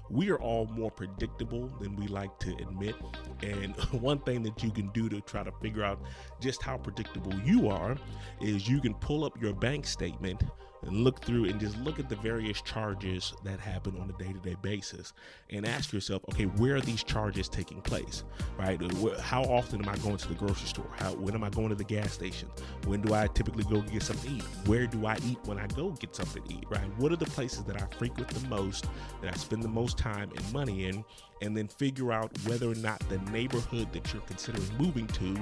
we are all more predictable than we like to admit. And one thing that you can do to try to figure out just how predictable you are is you can pull up your bank statement and look through and just look at the various charges that happen on a day-to-day basis and ask yourself, okay, where are these charges taking place, right? How often am I going to the grocery store? When am I going to the gas station? When do I typically go get something to eat? Where do I eat when I go get something to eat, right? What are the places that I frequent the most, that I spend the most time and money in? And then figure out whether or not the neighborhood that you're considering moving to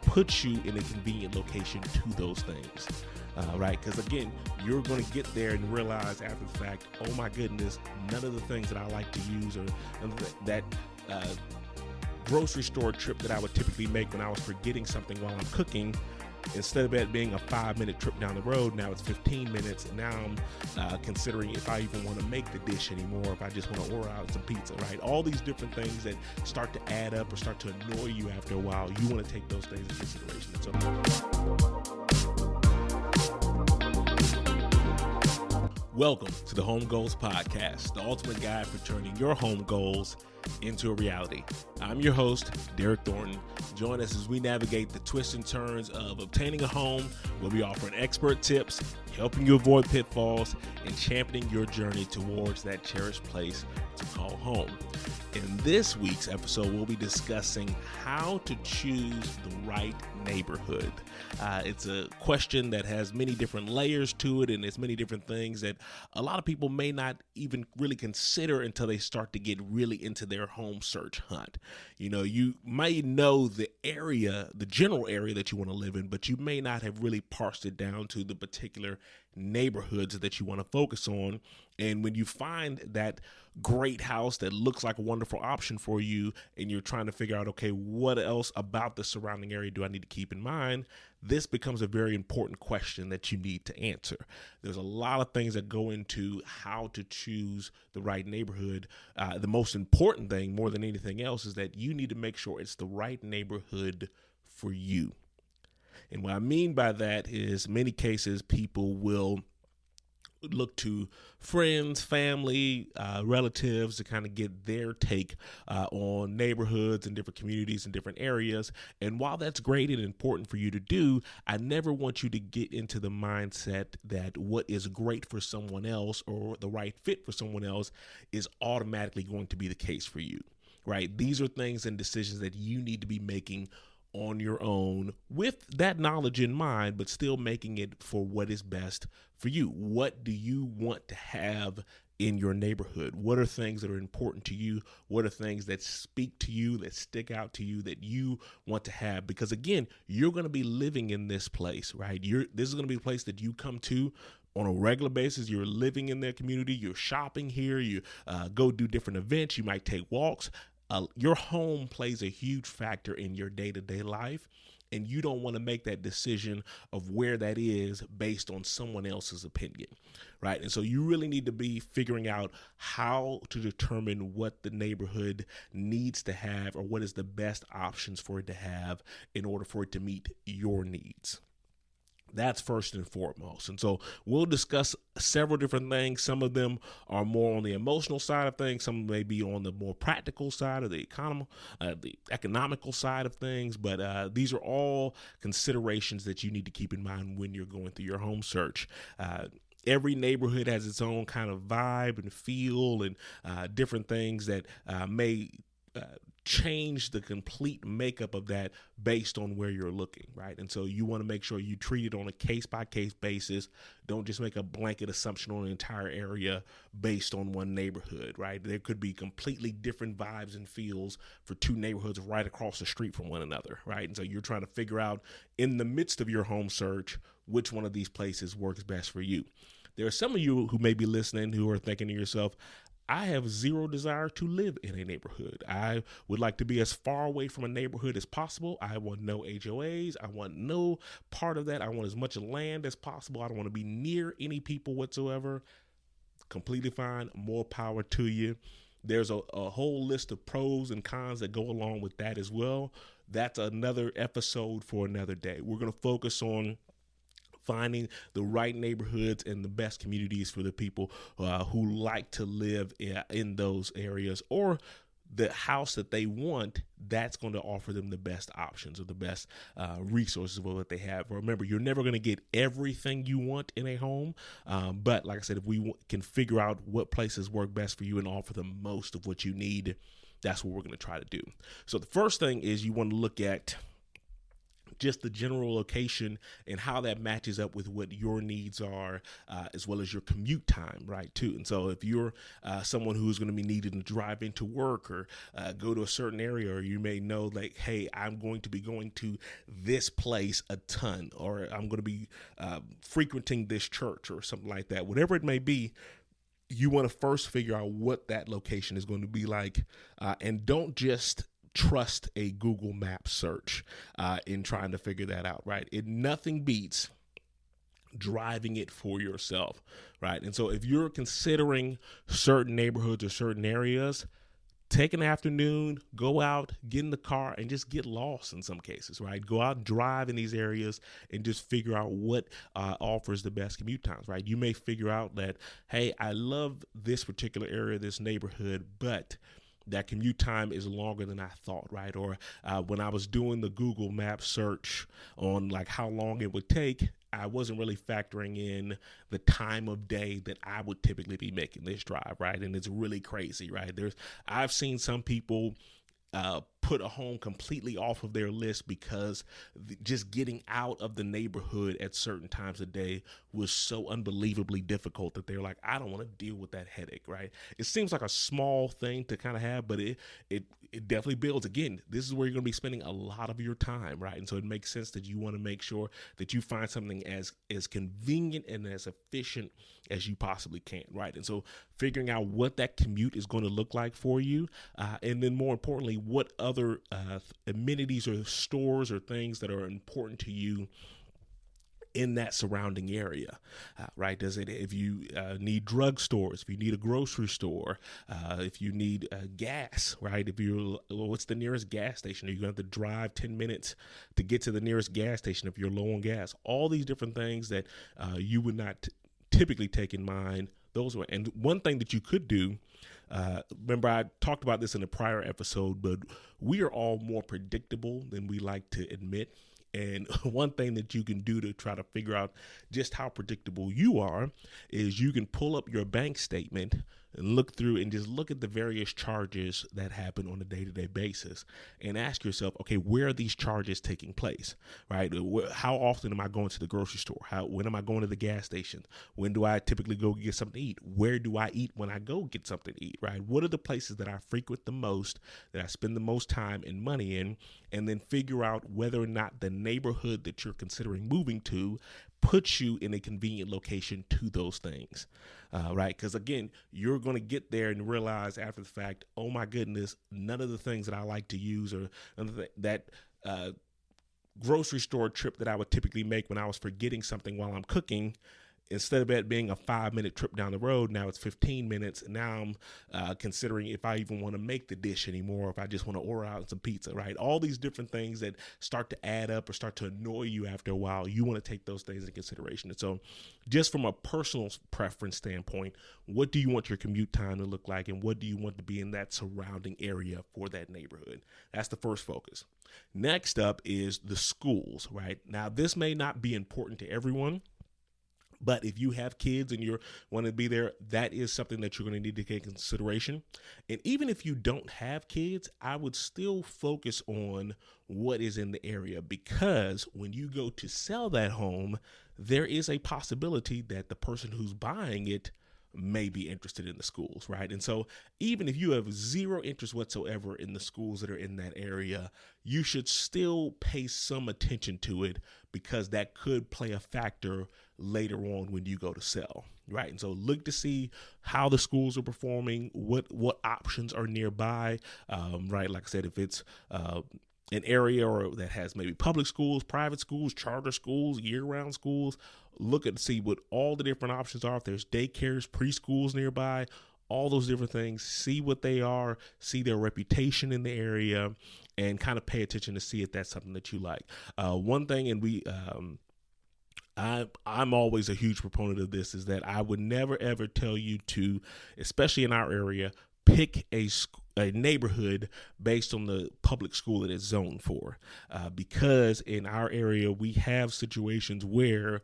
puts you in a convenient location to those things. Right? Because again, you're going to get there and realize after the fact, oh my goodness, none of the things that I like to use or that grocery store trip that I would typically make when I was forgetting something while I'm cooking, instead of it being a 5-minute trip down the road, now it's 15 minutes. And now I'm considering if I even want to make the dish anymore, if I just want to order out some pizza, right? All these different things that start to add up or start to annoy you after a while, you want to take those things into consideration. So welcome to the Home Goals Podcast, the ultimate guide for turning your home goals into a reality. I'm your host, Derek Thornton. Join us as we navigate the twists and turns of obtaining a home. We'll be offering expert tips, helping you avoid pitfalls, and championing your journey towards that cherished place to call home. In this week's episode, we'll be discussing how to choose the right neighborhood. It's a question that has many different layers to it, and there's many different things that a lot of people may not even really consider until they start to get really into their home search hunt. You know, you may know the area, the general area that you want to live in, but you may not have really parsed it down to the particular neighborhoods that you want to focus on. And when you find that great house that looks like a wonderful option for you, and you're trying to figure out, okay, what else about the surrounding area do I need to keep in mind? This becomes a very important question that you need to answer. There's a lot of things that go into how to choose the right neighborhood. The most important thing, more than anything else, is that you need to make sure it's the right neighborhood for you. And what I mean by that is many cases people will look to friends, family, relatives to kind of get their take on neighborhoods and different communities and different areas. And while that's great and important for you to do, I never want you to get into the mindset that what is great for someone else or the right fit for someone else is automatically going to be the case for you, right? These are things and decisions that you need to be making on your own with that knowledge in mind, but still making it for what is best for you. What do you want to have in your neighborhood? What are things that are important to you? What are things that speak to you, that stick out to you, that you want to have? Because again, you're going to be living in this place, right? This is going to be a place that you come to on a regular basis. You're living in their community. You're shopping here. You go do different events. You might take walks. Your home plays a huge factor in your day-to-day life, and you don't want to make that decision of where that is based on someone else's opinion, right? And so you really need to be figuring out how to determine what the neighborhood needs to have or what is the best options for it to have in order for it to meet your needs. That's first and foremost. And so we'll discuss several different things. Some of them are more on the emotional side of things. Some may be on the more practical side of the economical side of things. But these are all considerations that you need to keep in mind when you're going through your home search. Every neighborhood has its own kind of vibe and feel and different things that may change the complete makeup of that based on where you're looking, right? And so you want to make sure you treat it on a case-by-case basis. Don't just make a blanket assumption on an entire area based on one neighborhood, right? There could be completely different vibes and feels for two neighborhoods right across the street from one another, right? And so you're trying to figure out in the midst of your home search, which one of these places works best for you. There are some of you who may be listening who are thinking to yourself, I have zero desire to live in a neighborhood. I would like to be as far away from a neighborhood as possible. I want no HOAs. I want no part of that. I want as much land as possible. I don't want to be near any people whatsoever. Completely fine. More power to you. There's a whole list of pros and cons that go along with that as well. That's another episode for another day. We're going to focus on finding the right neighborhoods and the best communities for the people who like to live in those areas, or the house that they want that's going to offer them the best options or the best resources of what they have. Remember, you're never going to get everything you want in a home, but like I said, if we can figure out what places work best for you and offer the most of what you need, that's what we're going to try to do. So the first thing is you want to look at just the general location and how that matches up with what your needs are, as well as your commute time, right, too. And so if you're someone who's going to be needing to drive into work or go to a certain area, or you may know like, hey, I'm going to be going to this place a ton, or I'm going to be frequenting this church or something like that, whatever it may be, you want to first figure out what that location is going to be like, and don't just trust a Google Maps search in trying to figure that out, right? Nothing beats driving it for yourself, right? And so if you're considering certain neighborhoods or certain areas, take an afternoon, go out, get in the car, and just get lost in some cases, right? Go out and drive in these areas and just figure out what offers the best commute times, right? You may figure out that, hey, I love this particular area, this neighborhood, but that commute time is longer than I thought, right? Or when I was doing the Google Maps search on like how long it would take, I wasn't really factoring in the time of day that I would typically be making this drive, right? And it's really crazy, right? I've seen some people put a home completely off of their list because just getting out of the neighborhood at certain times of day was so unbelievably difficult that they're like, I don't want to deal with that headache, right? It seems like a small thing to kind of have, but it definitely builds. Again, this is where you're going to be spending a lot of your time, right? And so it makes sense that you want to make sure that you find something as convenient and as efficient as you possibly can, right? And so figuring out what that commute is going to look like for you, and then more importantly, what other amenities or stores or things that are important to you in that surrounding area, right? If you need drugstores, if you need a grocery store, if you need gas, right? What's the nearest gas station? Are you going to have to drive 10 minutes to get to the nearest gas station if you're low on gas? All these different things that you would not typically take in mind. And one thing that you could do, remember I talked about this in a prior episode, but we are all more predictable than we like to admit. And one thing that you can do to try to figure out just how predictable you are is you can pull up your bank statement and look through and just look at the various charges that happen on a day-to-day basis and ask yourself, okay, where are these charges taking place, right? How often am I going to the grocery store? When am I going to the gas station? When do I typically go get something to eat? Where do I eat when I go get something to eat, right? What are the places that I frequent the most, that I spend the most time and money in, and then figure out whether or not the neighborhood that you're considering moving to puts you in a convenient location to those things, right? Because again, you're going to get there and realize after the fact, oh my goodness, none of the things that I like to use, or that grocery store trip that I would typically make when I was forgetting something while I'm cooking, instead of it being a 5-minute trip down the road, now it's 15 minutes. Now I'm considering if I even want to make the dish anymore, or if I just want to order out some pizza, right? All these different things that start to add up or start to annoy you after a while, you want to take those things into consideration. And so just from a personal preference standpoint, what do you want your commute time to look like, and what do you want to be in that surrounding area for that neighborhood? That's the first focus. Next up is the schools, right? Now, this may not be important to everyone, but if you have kids and you want to be there, that is something that you're going to need to take into consideration. And even if you don't have kids, I would still focus on what is in the area, because when you go to sell that home, there is a possibility that the person who's buying it may be interested in the schools, right? And so even if you have zero interest whatsoever in the schools that are in that area, you should still pay some attention to it, because that could play a factor later on when you go to sell, right? And so look to see how the schools are performing, what options are nearby, right? Like I said, if it's an area or that has maybe public schools, private schools, charter schools, year-round schools, look at see what all the different options are. If there's daycares, preschools nearby, all those different things, see what they are, see their reputation in the area, and kind of pay attention to see if that's something that you like. One thing, and I'm always a huge proponent of this, is that I would never ever tell you to, especially in our area, pick a neighborhood based on the public school that it's zoned for, because in our area we have situations where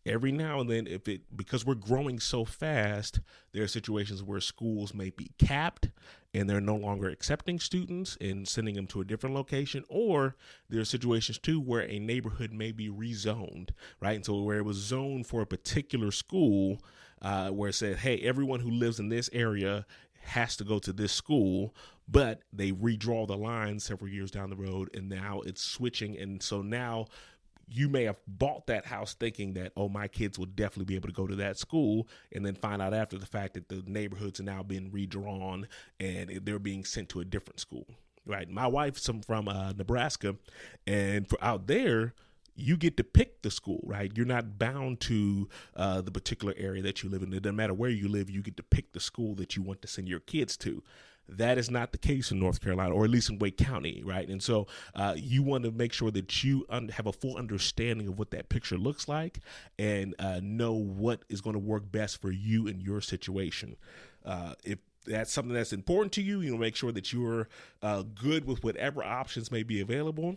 every now and then, because we're growing so fast, there are situations where schools may be capped and they're no longer accepting students and sending them to a different location, or there are situations too where a neighborhood may be rezoned, right? And so where it was zoned for a particular school, where it said, hey, everyone who lives in this area has to go to this school, but they redraw the line several years down the road, and now it's switching. And so now you may have bought that house thinking that, oh, my kids will definitely be able to go to that school, and then find out after the fact that the neighborhoods are now being redrawn and they're being sent to a different school, right? My wife's from Nebraska, and for out there, you get to pick the school, right? You're not bound to the particular area that you live in. It doesn't matter where you live, you get to pick the school that you want to send your kids to. That is not the case in North Carolina, or at least in Wake County, right? And so you want to make sure that you have a full understanding of what that picture looks like, and know what is going to work best for you in your situation. If that's something that's important to you, make sure that you're good with whatever options may be available.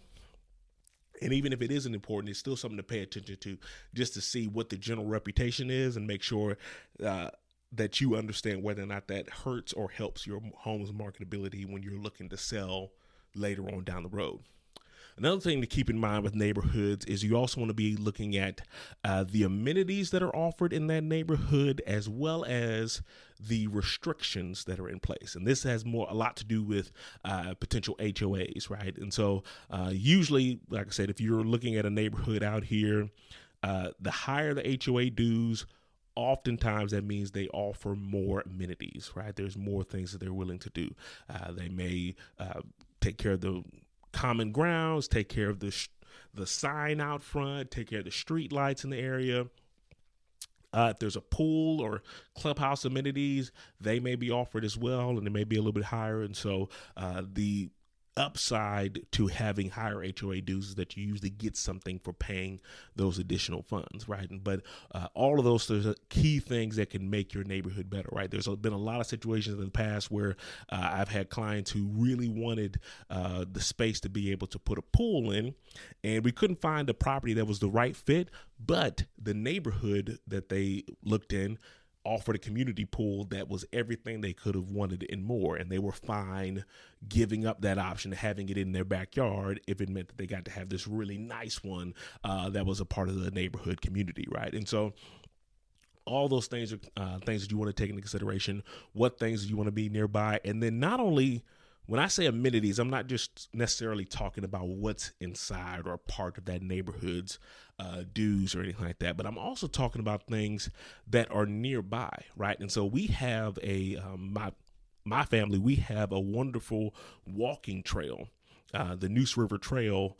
And even if it isn't important, it's still something to pay attention to, just to see what the general reputation is, and make sure that you understand whether or not that hurts or helps your home's marketability when you're looking to sell later on down the road. Another thing to keep in mind with neighborhoods is you also want to be looking at the amenities that are offered in that neighborhood, as well as the restrictions that are in place. And this has a lot to do with potential HOAs, right? And so usually, like I said, if you're looking at a neighborhood out here, the higher the HOA dues, oftentimes that means they offer more amenities, right? There's more things that they're willing to do. They may take care of the common grounds, take care of the sign out front, take care of the street lights in the area. If there's a pool or clubhouse amenities, they may be offered as well, and they may be a little bit higher. And so the upside to having higher HOA dues is that you usually get something for paying those additional funds, right? But all of those, there's key things that can make your neighborhood better, right? There's been a lot of situations in the past where I've had clients who really wanted the space to be able to put a pool in, and we couldn't find a property that was the right fit, but the neighborhood that they looked in offered a community pool that was everything they could have wanted and more, and they were fine giving up that option of having it in their backyard if it meant that they got to have this really nice one that was a part of the neighborhood community, right? And so all those things are things that you want to take into consideration, what things you want to be nearby. And then not only, when I say amenities, I'm not just necessarily talking about what's inside or part of that neighborhood's dues or anything like that, but I'm also talking about things that are nearby, right? And so we have my family, we have a wonderful walking trail. The Neuse River Trail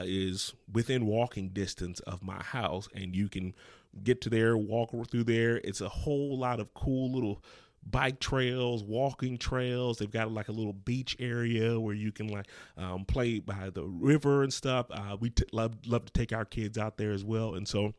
is within walking distance of my house, and you can get to there, walk through there. It's a whole lot of cool little bike trails, walking trails. They've got like a little beach area where you can play by the river and stuff. We love to take our kids out there as well. And so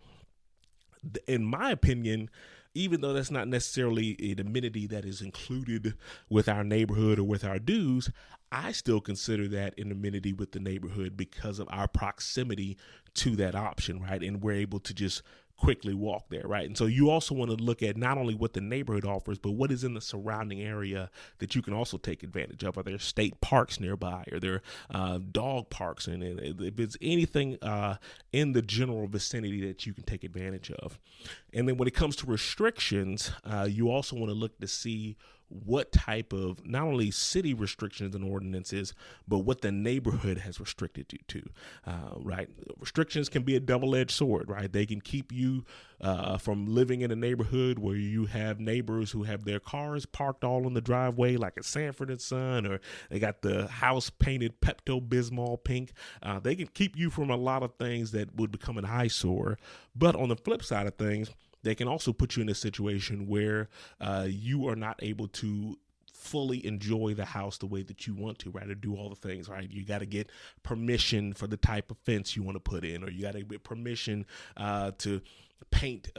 in my opinion, even though that's not necessarily an amenity that is included with our neighborhood or with our dues, I still consider that an amenity with the neighborhood because of our proximity to that option, right? And we're able to just quickly walk there, right? And so you also want to look at not only what the neighborhood offers, but what is in the surrounding area that you can also take advantage of. Are there state parks nearby? Are there dog parks? And if it's anything in the general vicinity that you can take advantage of. And then when it comes to restrictions, you also want to look to see what type of not only city restrictions and ordinances, but what the neighborhood has restricted you to, right? Restrictions can be a double-edged sword, right? They can keep you from living in a neighborhood where you have neighbors who have their cars parked all in the driveway, like at Sanford and Son, or they got the house painted Pepto-Bismol pink. They can keep you from a lot of things that would become an eyesore. But on the flip side of things, they can also put you in a situation where you are not able to fully enjoy the house the way that you want to, right? Or do all the things, right? You got to get permission for the type of fence you want to put in, or you got to get permission to paint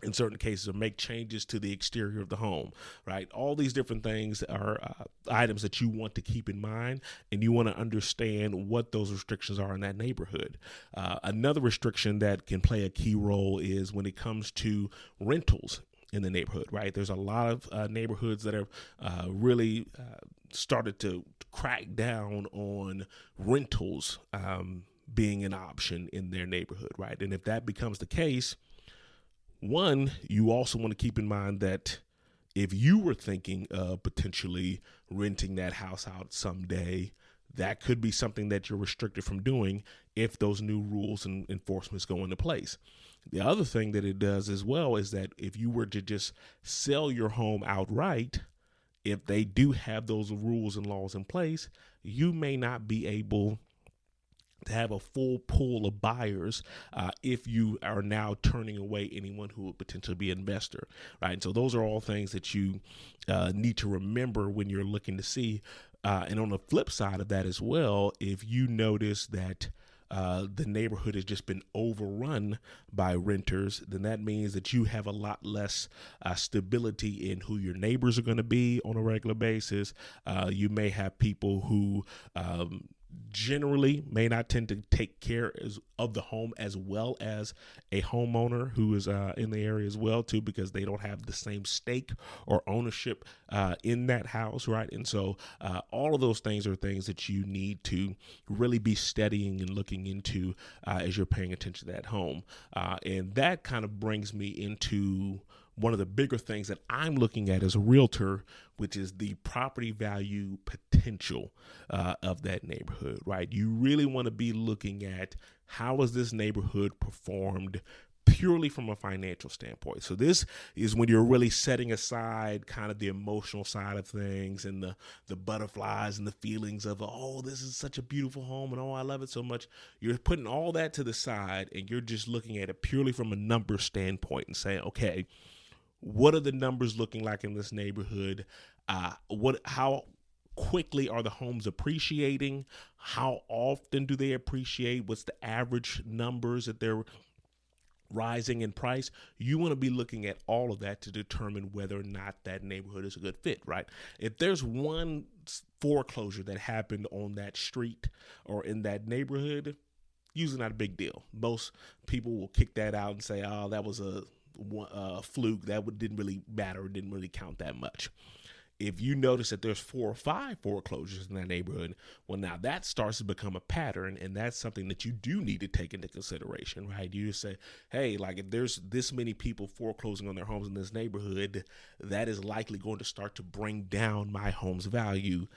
in certain cases, or make changes to the exterior of the home, right? All these different things are items that you want to keep in mind, and you want to understand what those restrictions are in that neighborhood. Another restriction that can play a key role is when it comes to rentals in the neighborhood, right? There's a lot of neighborhoods that have really started to crack down on rentals being an option in their neighborhood, right? And if that becomes the case, one, you also want to keep in mind that if you were thinking of potentially renting that house out someday, that could be something that you're restricted from doing if those new rules and enforcements go into place. The other thing that it does as well is that if you were to just sell your home outright, if they do have those rules and laws in place, you may not be able to have a full pool of buyers if you are now turning away anyone who would potentially be an investor, right? And so those are all things that you need to remember when you're looking to see. And on the flip side of that as well, if you notice that the neighborhood has just been overrun by renters, then that means that you have a lot less stability in who your neighbors are going to be on a regular basis. You may have people who generally may not tend to take care of the home as well as a homeowner who is in the area as well too, because they don't have the same stake or ownership in that house, right? And so all of those things are things that you need to really be studying and looking into as you're paying attention to that home. And that kind of brings me into one of the bigger things that I'm looking at as a realtor, which is the property value potential of that neighborhood, right? You really want to be looking at how has this neighborhood performed purely from a financial standpoint. So this is when you're really setting aside kind of the emotional side of things and the butterflies and the feelings of, oh, this is such a beautiful home and oh, I love it so much. You're putting all that to the side and you're just looking at it purely from a number standpoint and saying, okay, what are the numbers looking like in this neighborhood? How quickly are the homes appreciating? How often do they appreciate? What's the average numbers that they're rising in price? You want to be looking at all of that to determine whether or not that neighborhood is a good fit, right? If there's one foreclosure that happened on that street or in that neighborhood, usually not a big deal. Most people will kick that out and say, oh, that was a fluke, that didn't really matter, didn't really count that much. If you notice that there's 4 or 5 foreclosures in that neighborhood, well, now that starts to become a pattern, and that's something that you do need to take into consideration, right? You say, hey, like if there's this many people foreclosing on their homes in this neighborhood, that is likely going to start to bring down my home's value.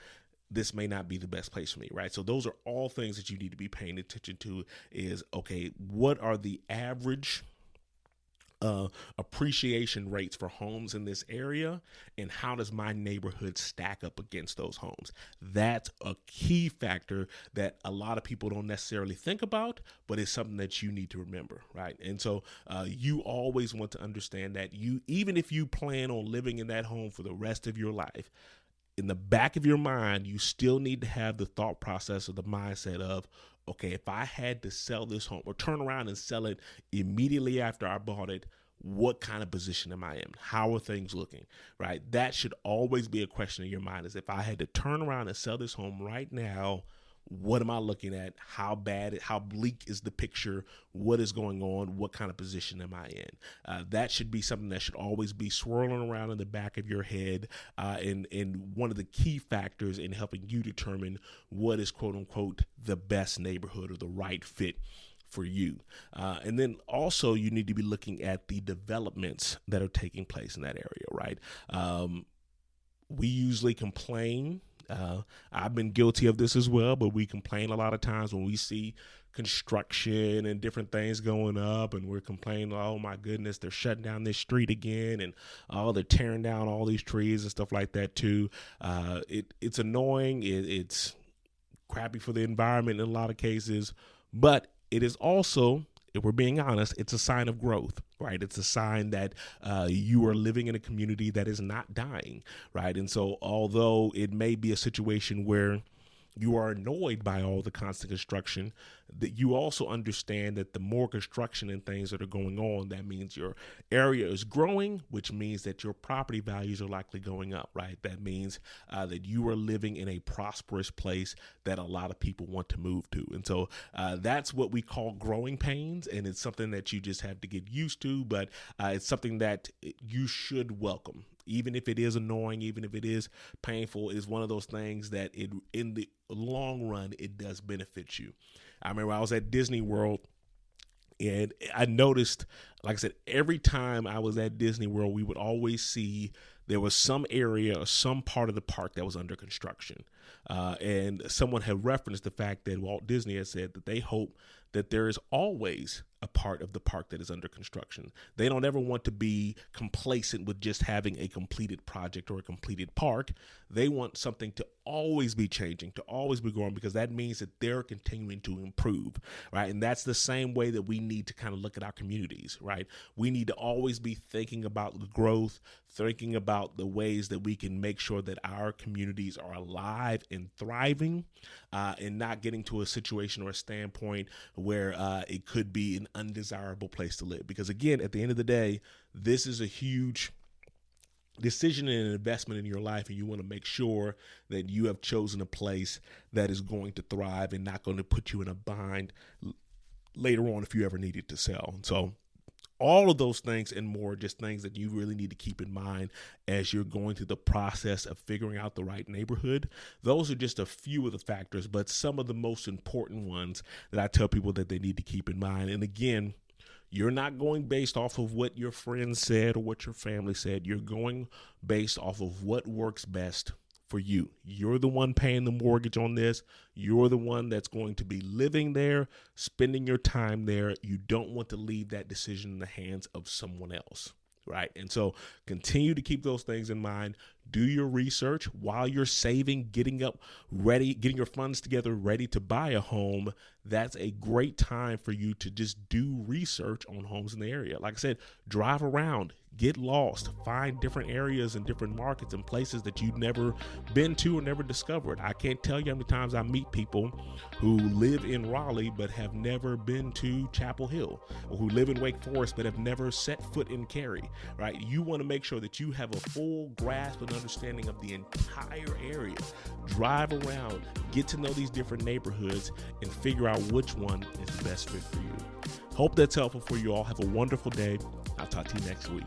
This may not be the best place for me, right? So those are all things that you need to be paying attention to is, okay, what are the average appreciation rates for homes in this area, and how does my neighborhood stack up against those homes? That's a key factor that a lot of people don't necessarily think about, but it's something that you need to remember, right? And so you always want to understand that even if you plan on living in that home for the rest of your life, in the back of your mind, you still need to have the thought process or the mindset of, okay, if I had to sell this home or turn around and sell it immediately after I bought it, what kind of position am I in? How are things looking, right? That should always be a question in your mind, is if I had to turn around and sell this home right now, what am I looking at? How bleak is the picture? What is going on? What kind of position am I in? That should be something that should always be swirling around in the back of your head, and one of the key factors in helping you determine what is quote unquote the best neighborhood or the right fit for you. And then also you need to be looking at the developments that are taking place in that area, right? We usually complain. I've been guilty of this as well, but we complain a lot of times when we see construction and different things going up, and we're complaining, oh my goodness, they're shutting down this street again, and they're tearing down all these trees and stuff like that too. It's annoying. It's crappy for the environment in a lot of cases, but it is also if we're being honest, it's a sign of growth, right? It's a sign that you are living in a community that is not dying, right? And so although it may be a situation where you are annoyed by all the constant construction, that you also understand that the more construction and things that are going on, that means your area is growing, which means that your property values are likely going up, right? That means that you are living in a prosperous place that a lot of people want to move to. And so that's what we call growing pains, and it's something that you just have to get used to, but it's something that you should welcome. Even if it is annoying, even if it is painful, is one of those things that in the long run, it does benefit you. I remember I was at Disney World, and I noticed, like I said, every time I was at Disney World, we would always see there was some area or some part of the park that was under construction. And someone had referenced the fact that Walt Disney had said that they hope that there is always a part of the park that is under construction. They don't ever want to be complacent with just having a completed project or a completed park. They want something to always be changing, to always be growing, because that means that they're continuing to improve, right? And that's the same way that we need to kind of look at our communities, right? We need to always be thinking about the growth, thinking about the ways that we can make sure that our communities are alive and thriving, and not getting to a situation or a standpoint where it could be an undesirable place to live. Because again, at the end of the day, this is a huge decision and an investment in your life, and you want to make sure that you have chosen a place that is going to thrive and not going to put you in a bind later on if you ever needed to sell. And so all of those things and more, just things that you really need to keep in mind as you're going through the process of figuring out the right neighborhood. Those are just a few of the factors, but some of the most important ones that I tell people that they need to keep in mind. And again, you're not going based off of what your friends said or what your family said. You're going based off of what works best for you. You're the one paying the mortgage on this. You're the one that's going to be living there, spending your time there. You don't want to leave that decision in the hands of someone else, right? And so continue to keep those things in mind. Do your research while you're saving, getting your funds together, ready to buy a home. That's a great time for you to just do research on homes in the area. Like I said, drive around, get lost, find different areas and different markets and places that you've never been to or never discovered. I can't tell you how many times I meet people who live in Raleigh but have never been to Chapel Hill, or who live in Wake Forest but have never set foot in Cary, right? You want to make sure that you have a full grasp and understanding of the entire area. Drive around, get to know these different neighborhoods, and figure out which one is the best fit for you. Hope that's helpful for you all. Have a wonderful day. I'll talk to you next week.